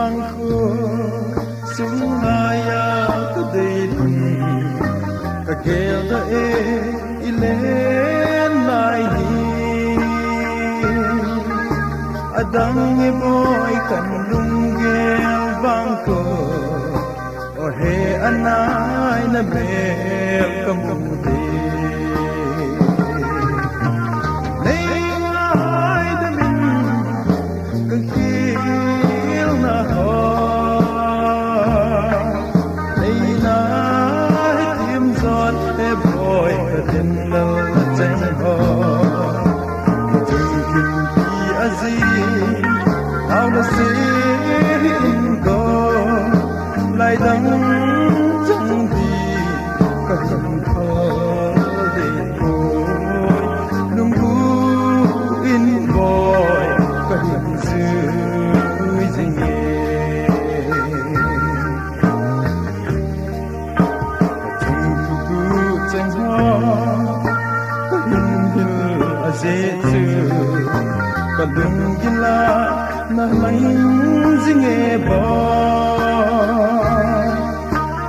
bangko sumaya kadeilun kagelda ilen nai adang boy kan lunggel bangko ohe anai na mel kamude lại đắng chẳng đi cần thơ để thôi nung cú in bòi cần dưới dinh nghề chung cú chẳng hoa cần hình dễ chữ cần đừng gila na may dinh nghề bò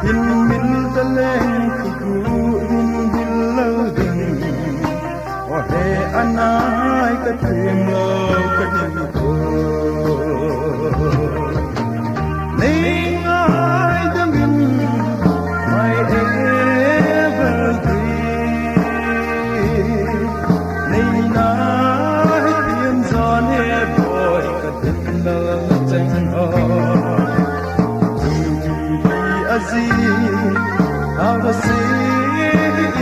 in mil daleng ku in bilau ding o he anai ka tim lo ka tim ko nei ai dam in my evergreen nei na tim zon he boy ka tim lo chang ho how to see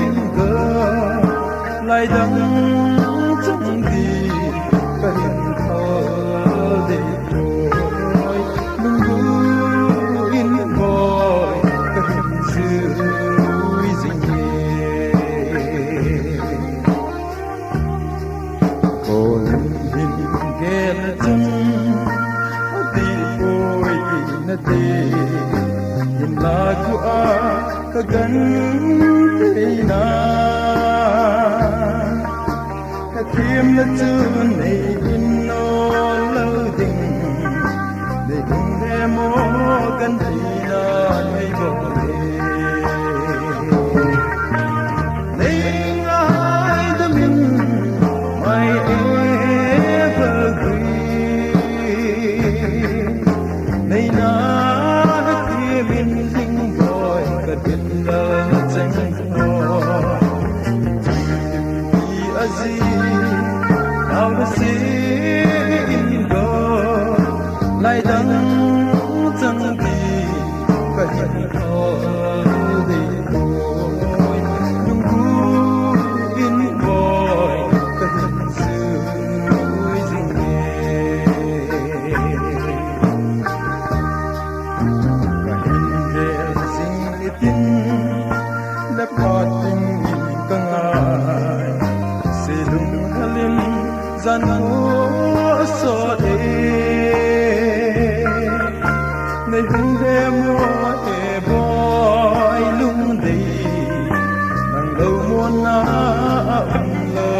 in the lại đắng chẳng đi cái hình thơ để thôi nung cú in bòi cái hình dưới dinh nghề còn hình ghé chân đi bôi na đi in lagu kagantina kakim na tun nei inno loading de gunde mo gantina nei bole nei ai the min my evergreen nei na lại đắng chẳng đi cái hình thơ để thôi nhung cú in bòi cái hình dưới dinh nghề cái hình về dinh nghề tin đã có tình căng ai sẽ lung halim gian hố so nei hung he mo e boy lung dei nang lo mo na lo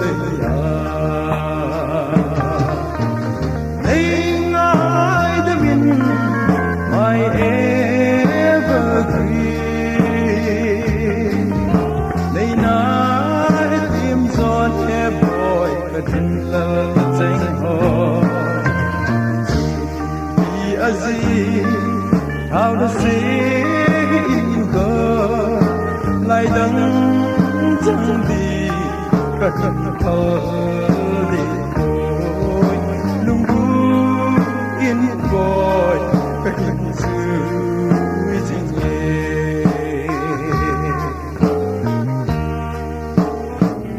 dei ya nei ngai the min my evergreen nei na tim zon e boy ka tin lo chang ho how to see in go lại đắng chẳng đi cần thơ để thôi nung cú in bòi cái hình dưới dinh nghề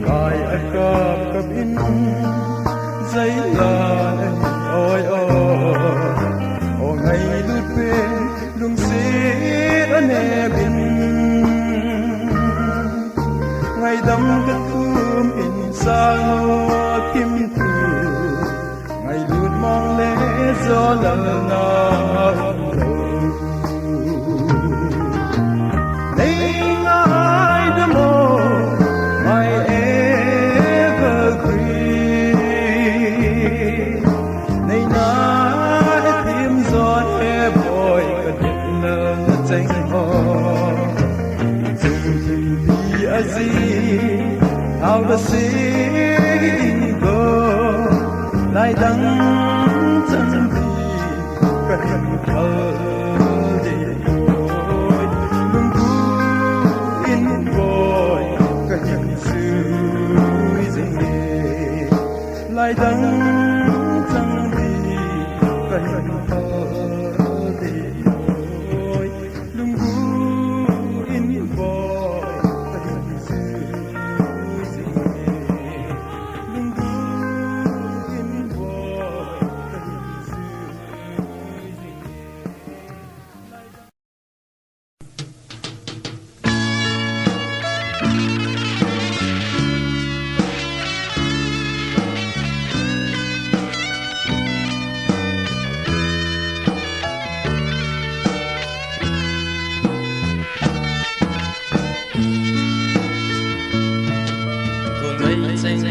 lại ai cặp in giấy lại ôi ôi ngày lướt bên lung xít ở nề bên ngày đắm cất thơm in sao kim thư ngày lướt mong lẽ gió lần nào đây ai đã mơ my evergreen này na tim gió chênh ho Dung hi a zi Thao da si go Lai dang chân đi Cả hình thơ đi ôi Lung cu in vội Cả hình sư dinh nghề Lai dang chân đi Cả hình thơ đi ôi Lung cu in vội Cả hình sư dinh nghề Lung cu in vội Cả hình sư dinh nghề Cô mây xanh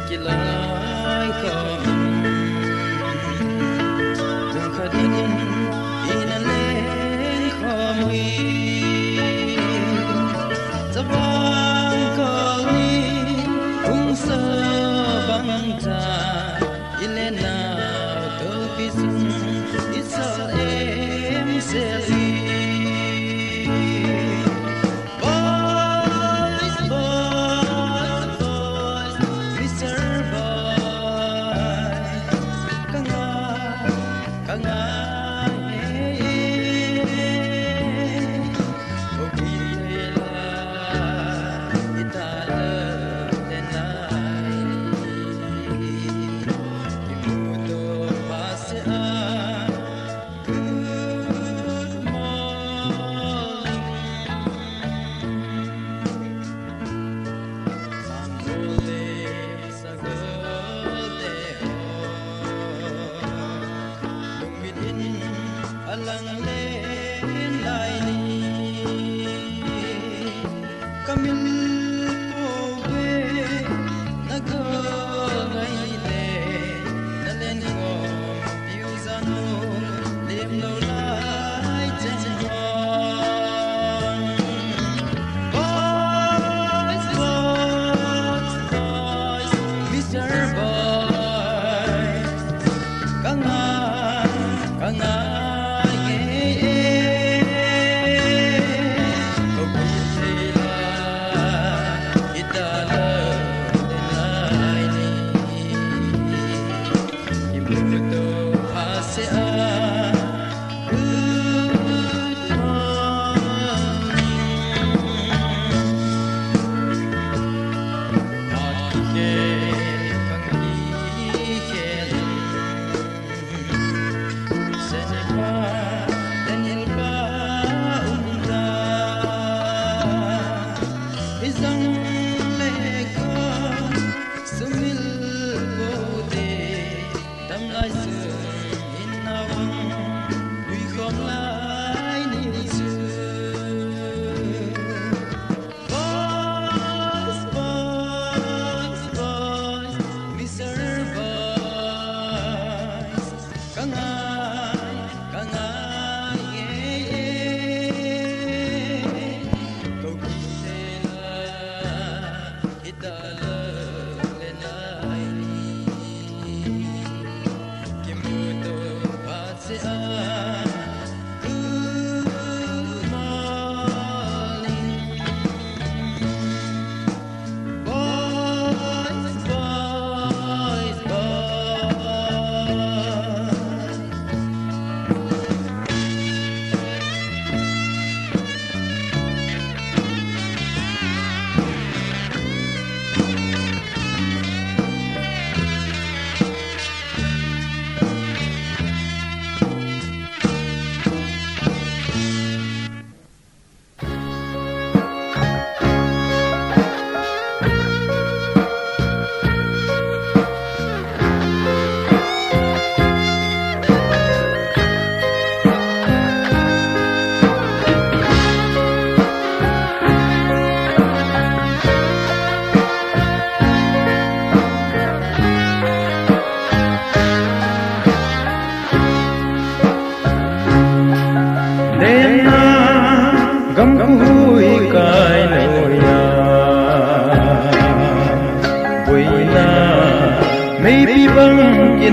kia lại không Đừng khát in lên không hi Za vang cầu ni cũng sơ băng ta Ile nào tớ bị dưng ít sợ em sẽ đi Alang lên lại ni Kamil po về na go ngay lệ na lên ngom yêu gian nô đêm lâu lại chân hòn Boys, boys, boys, Mr. Boy Càng ngà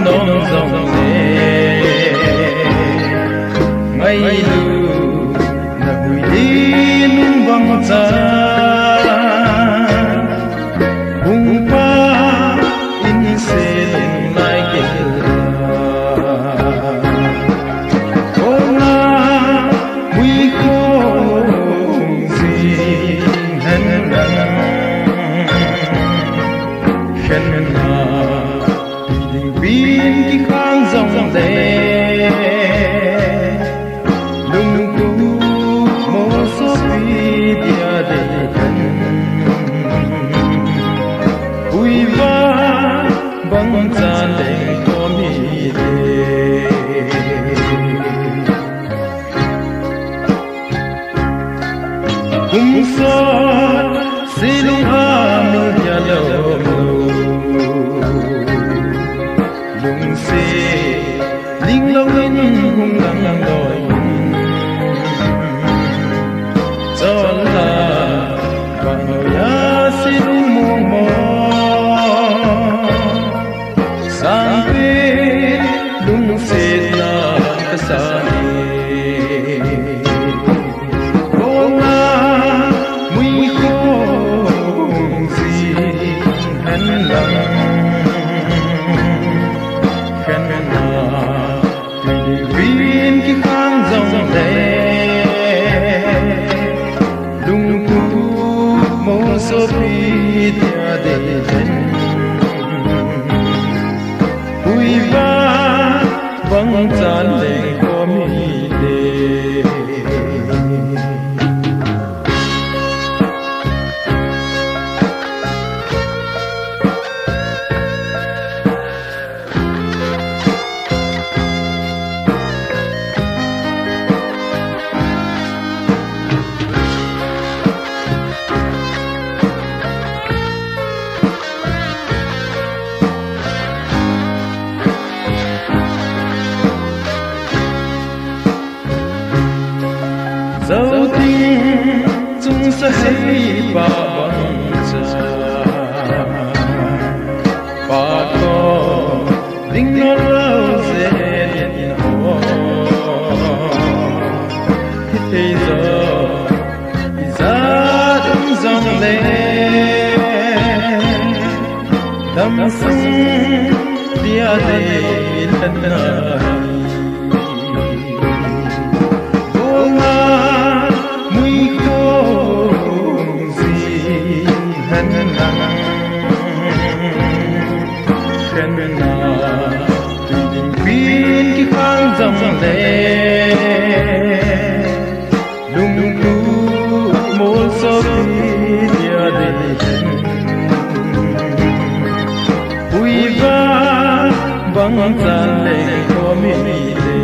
nong dòng lệ ngay lu na bụi đi nung băng cha hùng pa in se lung lai kê ona mui không gì hen nang hen na bin ki khang dòng lệ lung tu mo so pi dia de kan ui va bang cha le ko mi de hum so silung ha mi ya lo lung se linh lâu lên hung ngang đòi cho là bằng ya xin muôn mò sang pe lung se na ta sa ni con na mui không gì hắn lặng bin ki khang dòng lệ lung tu mo so pi tia de chen ui va bang chan le ko mi de dấu tiếng chung sa hay ba băng cha ba co ding no lâu dễ điện ho thế giờ ra đứng dòng lệ tâm sung dia de lần nào bin ki khang dòng lệ lung tu mo so pi dia de ui va bang chan le ko mi de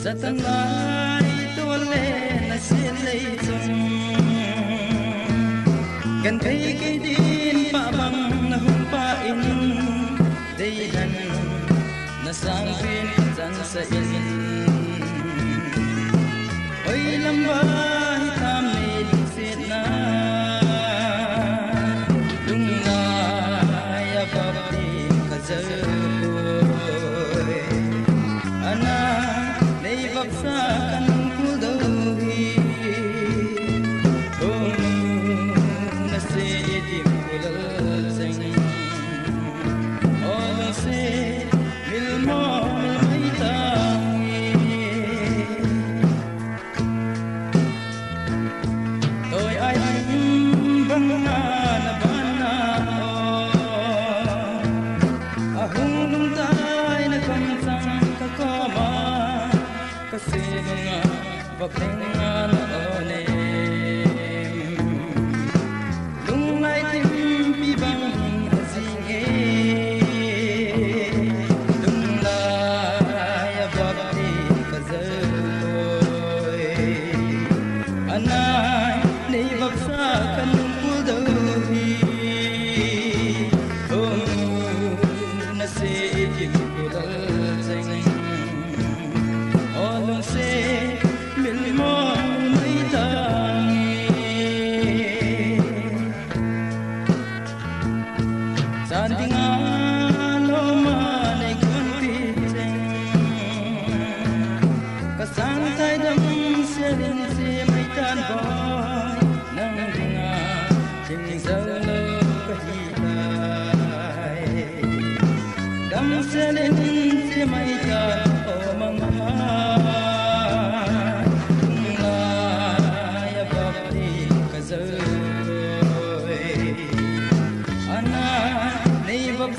Satan lai tua le na xin lấy chung gần thấy cái din pa bang na hung pa in đây dan na sang pin san sa in oi lamba hi tham ni sit na lung na ya pa ti ka zơ ana sa kanang kudawi na se itim kulal sing oh se milmo mai tangi tôi ai bang na bana ahung nung tai na kam sang ka ko ma kasinga baklingan one lungai tim pibang asinge lungai abati kazoy anai nei baksa kanung kudawi na se itim kulal sing olong se milmo mai tangi santingan lo manai kun piteng kasang tai dam se rin se mai tan boy nang dinga ting zalo kahitai dam se rin se mai tan o mang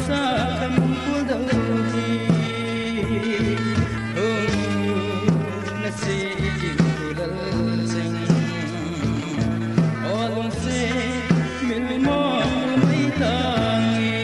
sa kanung kudawi na se itim kulal sing olong se milmo mai tangi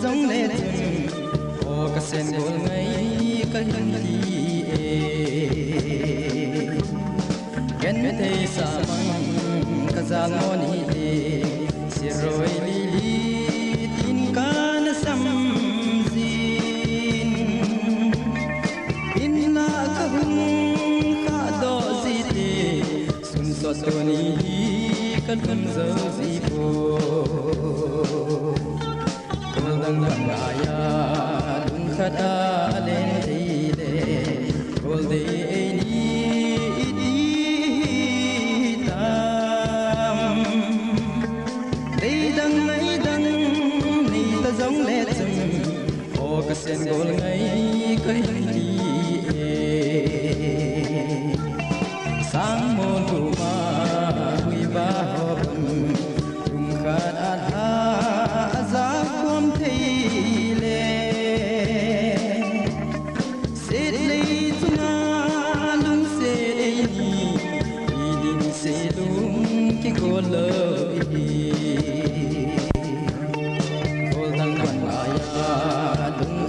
giống lệ ô cả sen gol ngay cả hình đi gen te sa mang cả za ngoni đi si rồi li li tin can sam zin in la ka hung ka do zi te sun so to ni kan kan zo zi po Goldang Gaya Dun Khada Len Tile Goldi Ni Idi Tam Dang Ni Ta Zong Let Zum O Ka Sen Gol Ngai Kai Di Sang Mon Tu Ma Hui Ba Hom Dun Khada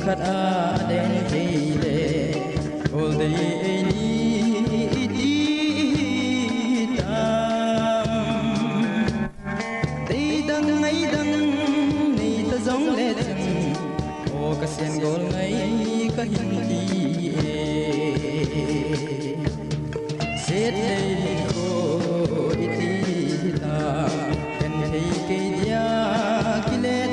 khát a đến thì lệ ôi đây ni đi tam đây đằng ấy đằng này ta giống lệ chừng ô cả sen gol ngay cả hình đi xét đây cô đi ta cần thấy cây dia kile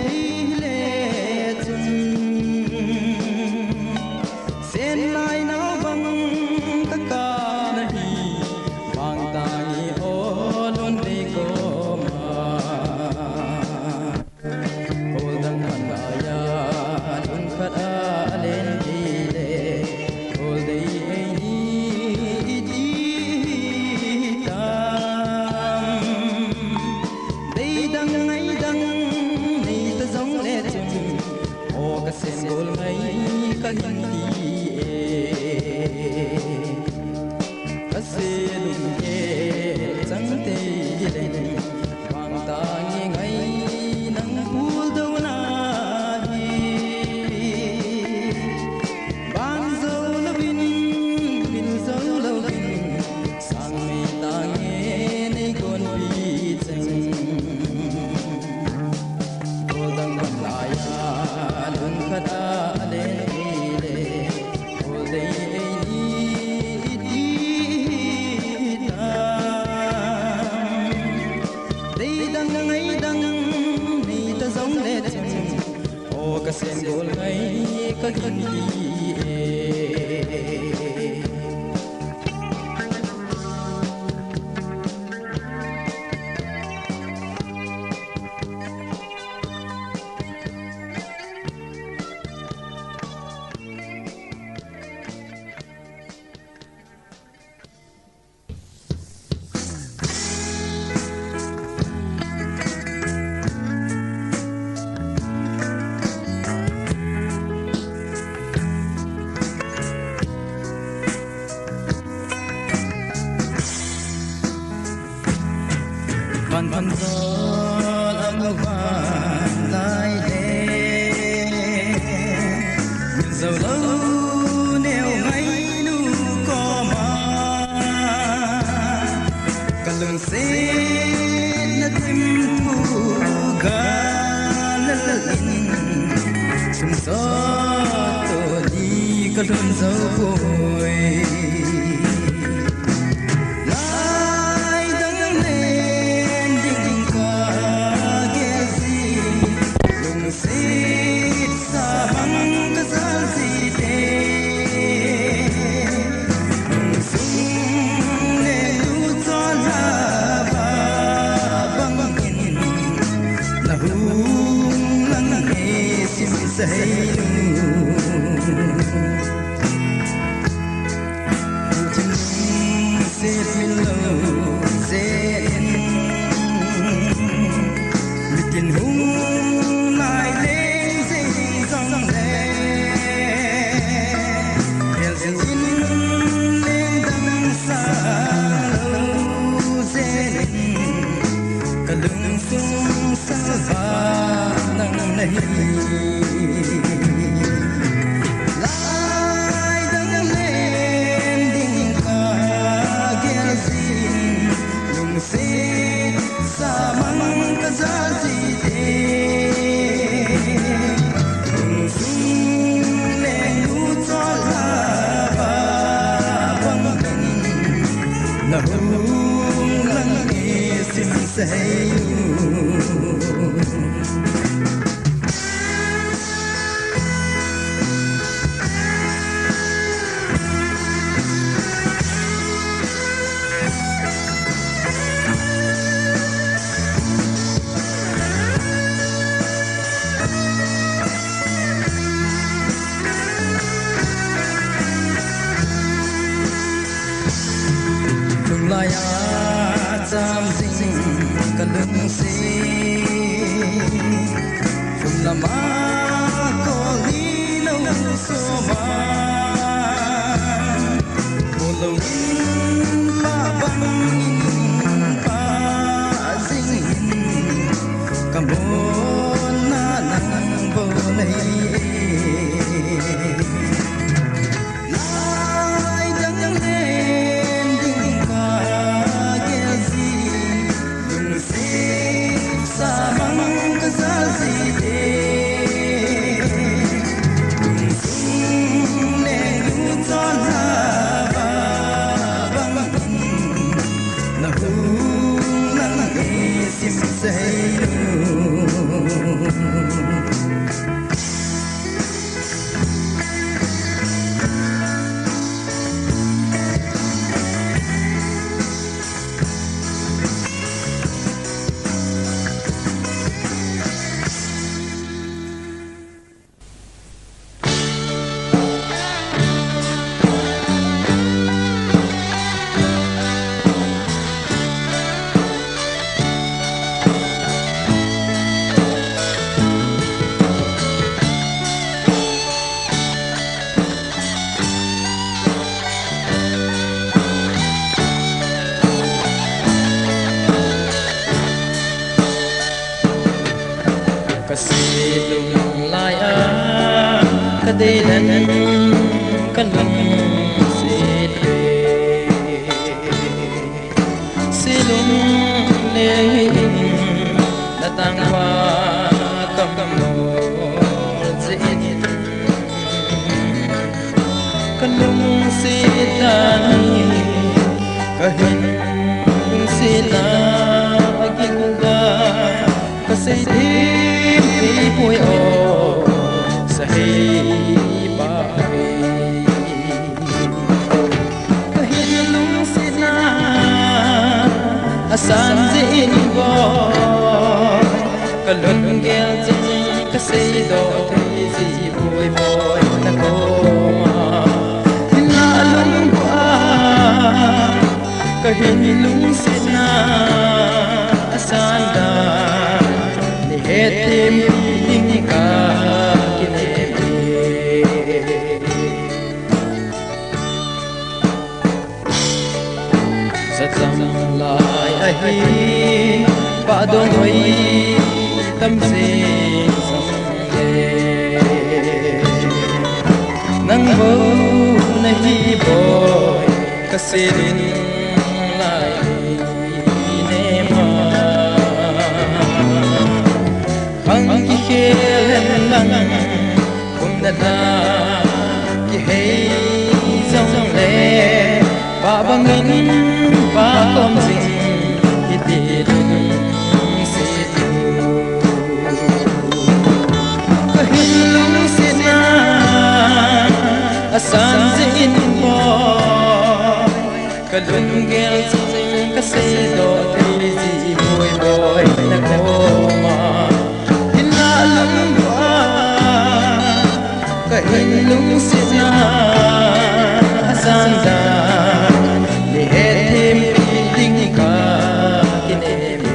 Văn gió âm vang lại đêm nhìn dầu lâu neo ngay nu có mà cả lưng xe là tim phù ga lân sum gió tôi đi cả lưng dầu vội lưng sung sa va nang nahi lai dang lên ding ka gel sin lung se sa mang ka za si te lung sung le nu cho la ba bang na hung lang e sim say laya cham sing kalung si from lama ko li no so ma lo pa bang pa sing kamon na nang bo nei silung laya kadelan kalung sidre silung lehin datang wa kamol zin kalung sidani kahin sila agilda kasaydi Hãy subscribe cho kênh Ghiền Mì Gõ để Kasirin lai nema hang ki khelen lang kum na da ki hey song le ba bangin ba kom sing ki ti lung si tu ka hin lung si na asan zin bo kalung gel sing kasido ti si boy boy na koma hinalung ba kahilung sina asanda ni hetim piling ka kineme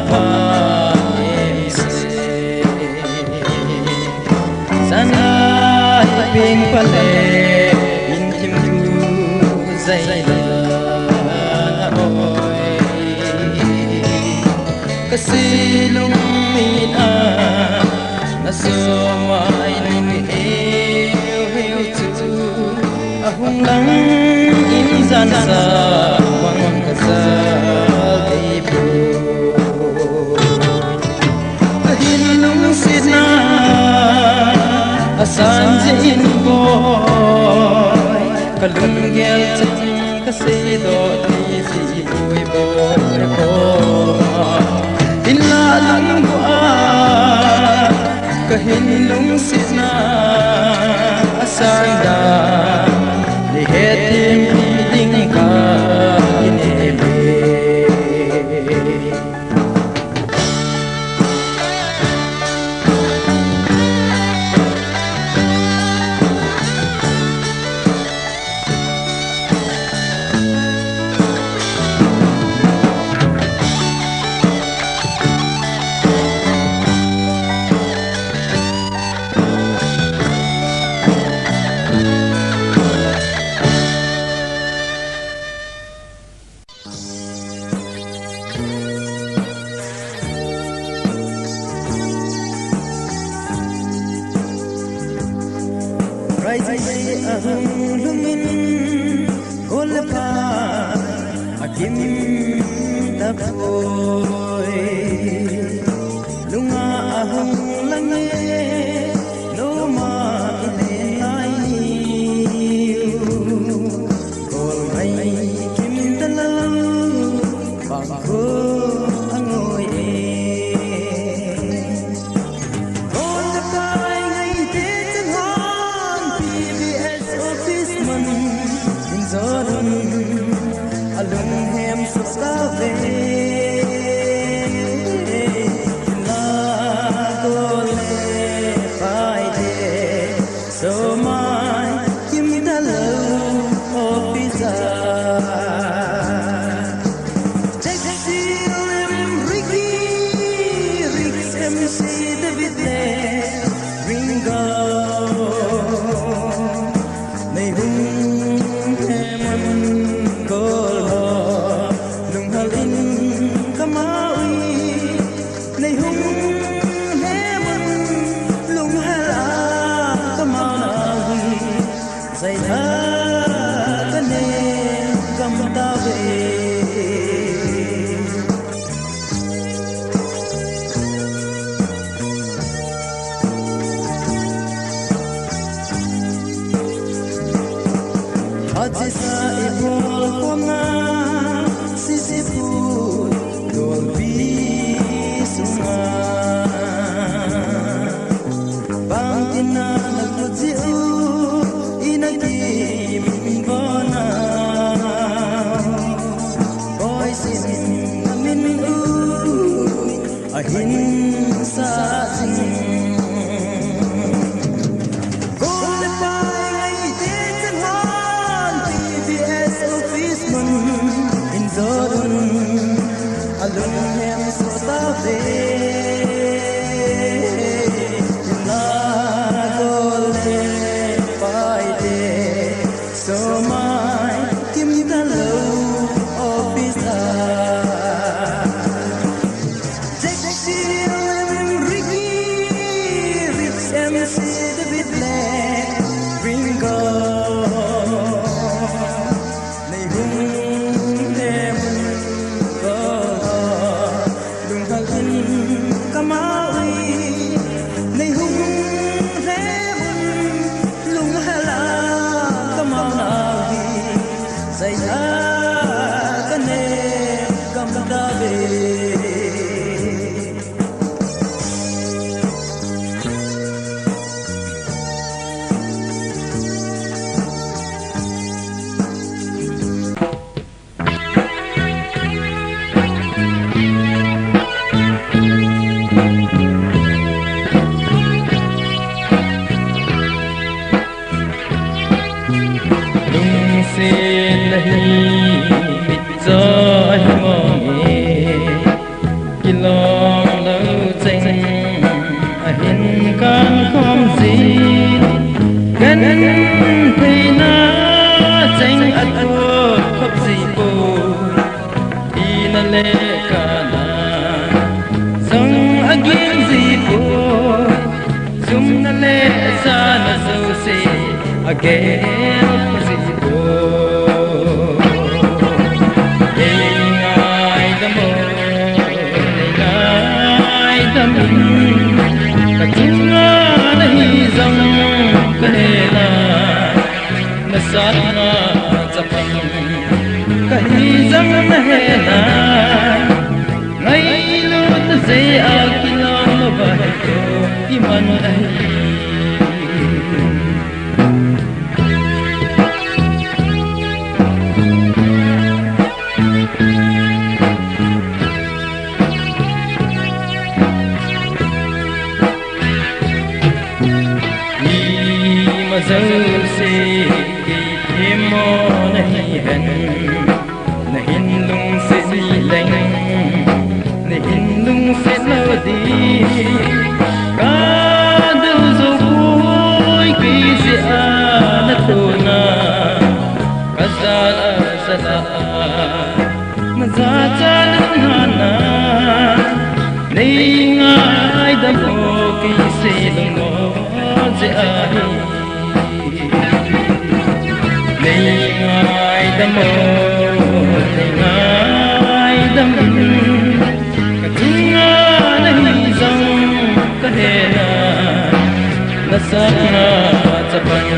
pha em se sana ping pale in kim thu zai la oi kasilung min a na so mai ni heu tu ahung lang in zan sa wang ka sa dei pu kahin lung sit na asan jin boy kalung gel chang ka se do ti si boy boy ko in la lang boa kahin lung sit na asan da le hetim ding ka inebe See gel pasibo Ingai damo Ingai damo Katunga nahi zang kahela Nasana zapang kahi zang nahela Ngai lut se akilam bahto iman ahi Mazal se imo nahi hen nahin lung se leng nahin lung se lodi kadal zo koi ki se anatona kazala zala mazatal hana nei ngai dam ki se lungo je ahi Ngai damo, ngai dam, katunga nahi zang kahena, nasana zapang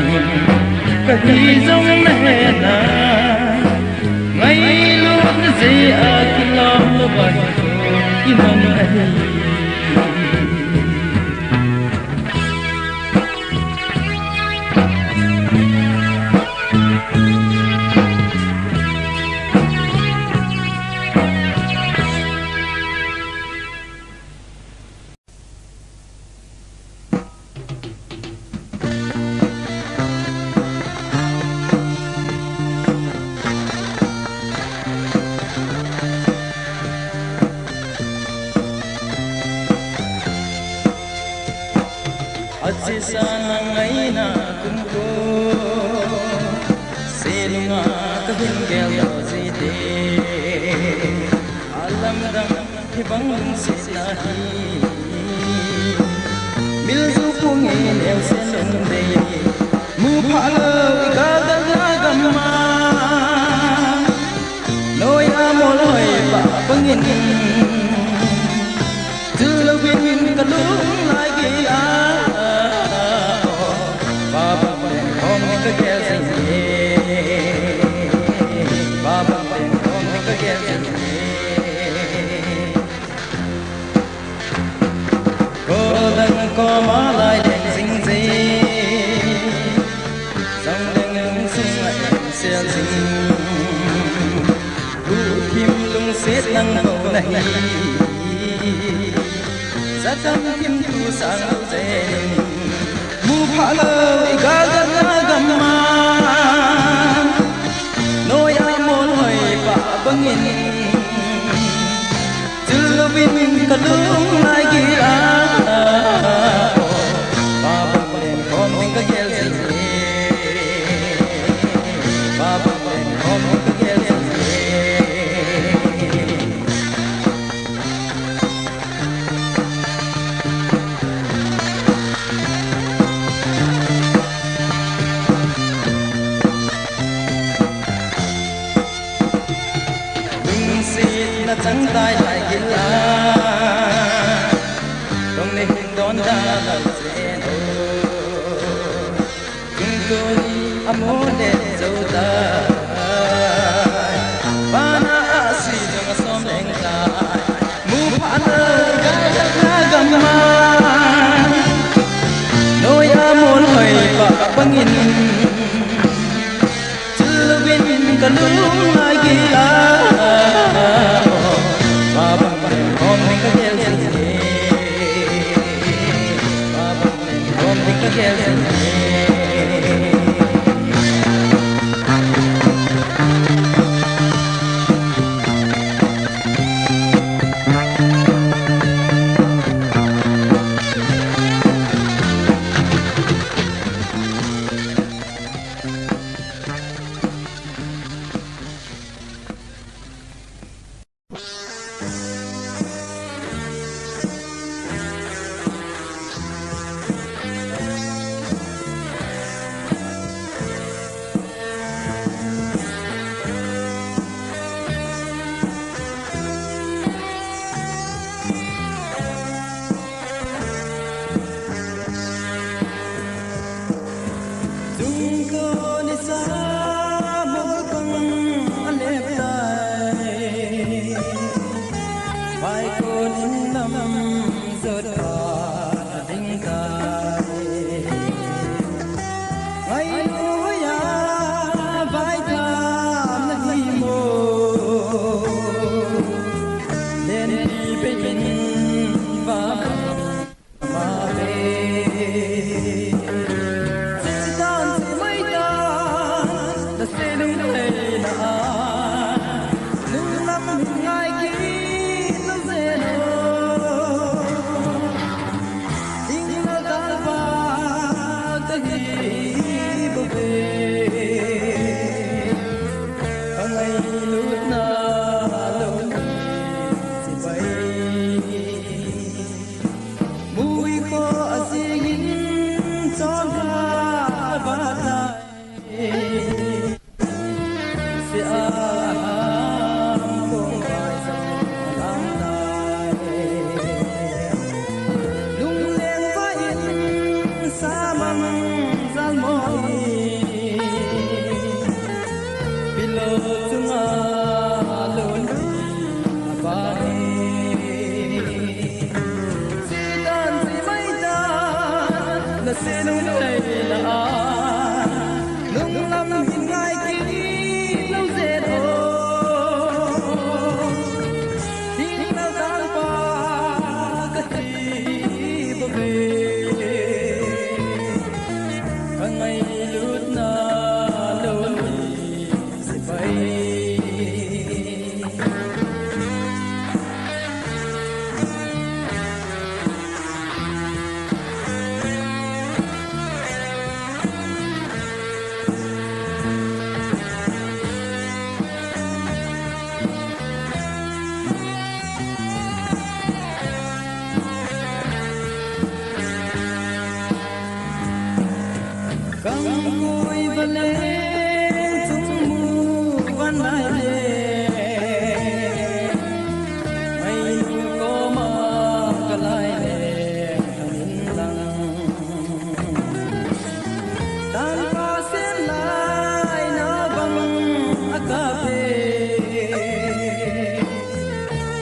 kahi zang nahena, ngai lut se akilam bahto iman ahi. Aji sana ngai na kumko selunga kahingel zide alam dang hibang sinahi milzu pungi neu senunde mu phalo ikadan gamma noi amoloi pa pangin tulawin kalung lagi có má lại đèn xinh xinh dòng đèn xinh lại xe xinh đủ kim lung xếp năng cầu này giá tâm kim tu sang dền mu phá lời ga gan gam ma nôi ai môn hỏi bạ bangin chưa bin cả lung lại kia chẳng tay lại gila không nên đón ra lần sẽ đâu chúng tôi amo để dấu ta và na si trong xóm đèn ta mu phán ơi cái giấc gầm ma đôi amo hỏi và băng in chưa biết cả lúc ai gila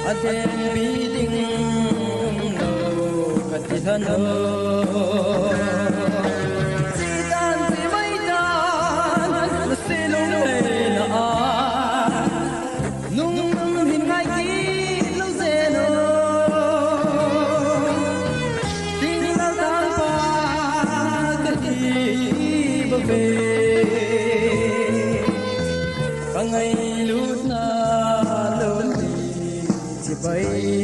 Adem biding no katithano Sitan si maidan na silong na nung hingai ki lo zeno Ting na tan pa kati babe Kangai lut na bay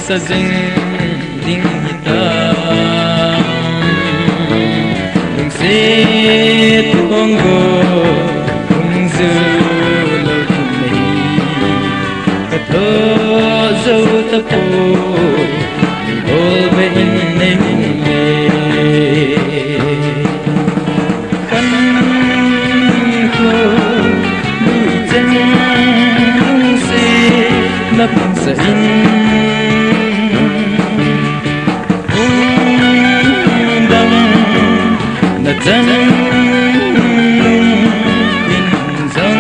sa ding ding hitam nung sit bongo kung zulo tunay kato zo tapo all be in me kan ko luiten nung sit napang sa Dần in dâng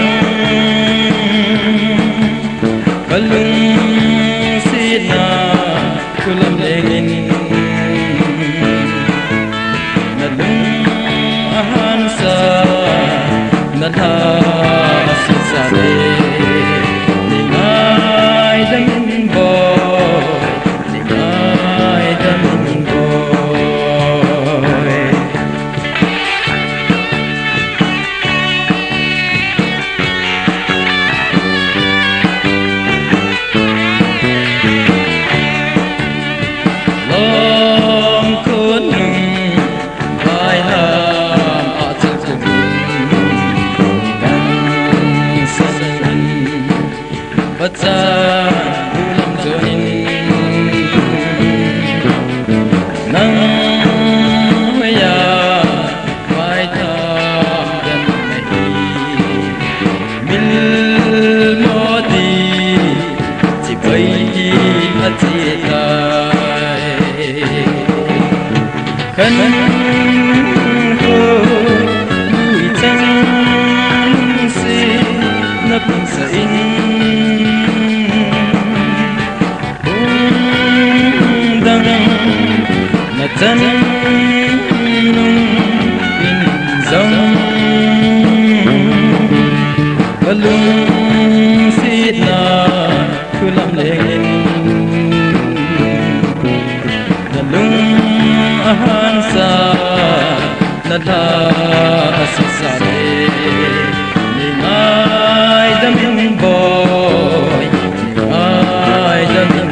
và lưng xít na cứ làm lên na lưng han sa na tha xít sa de ni ai đâm boy ni ai đâm boy Sa ulam join nang maya mai tham gan nahi mil modi chỉ bay ati tai kan ko lui chang si na pun sa in Tan nung in dòng balung xít na cứ làm lên na lung han sa na tha xít sa de ni ai đâm boy ni ai đâm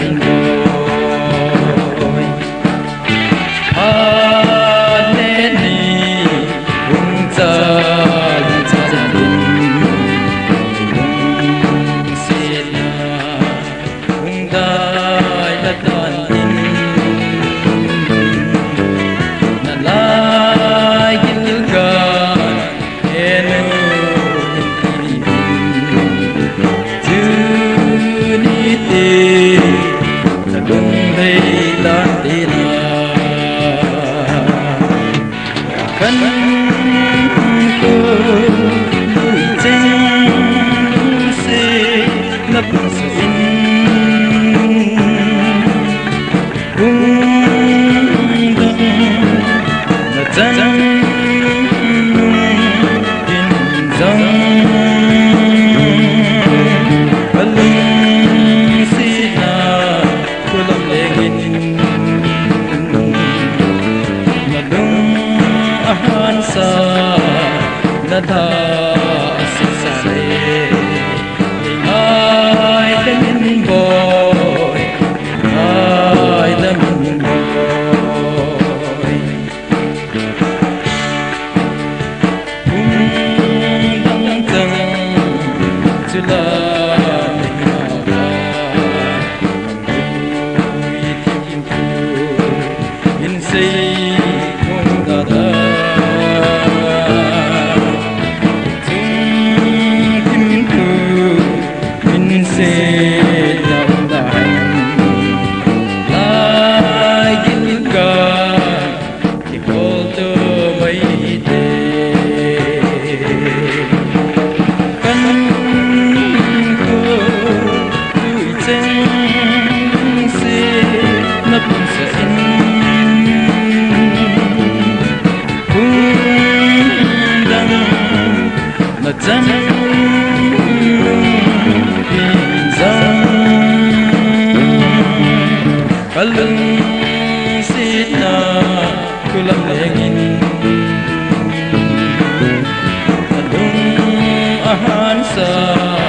nào đại lai gin ga ki hol to mai te kan ko tui cheng se na pun sa in mà chân bình dâng cả lưng xít na cứ lâm lệ nghìn đúng a han sa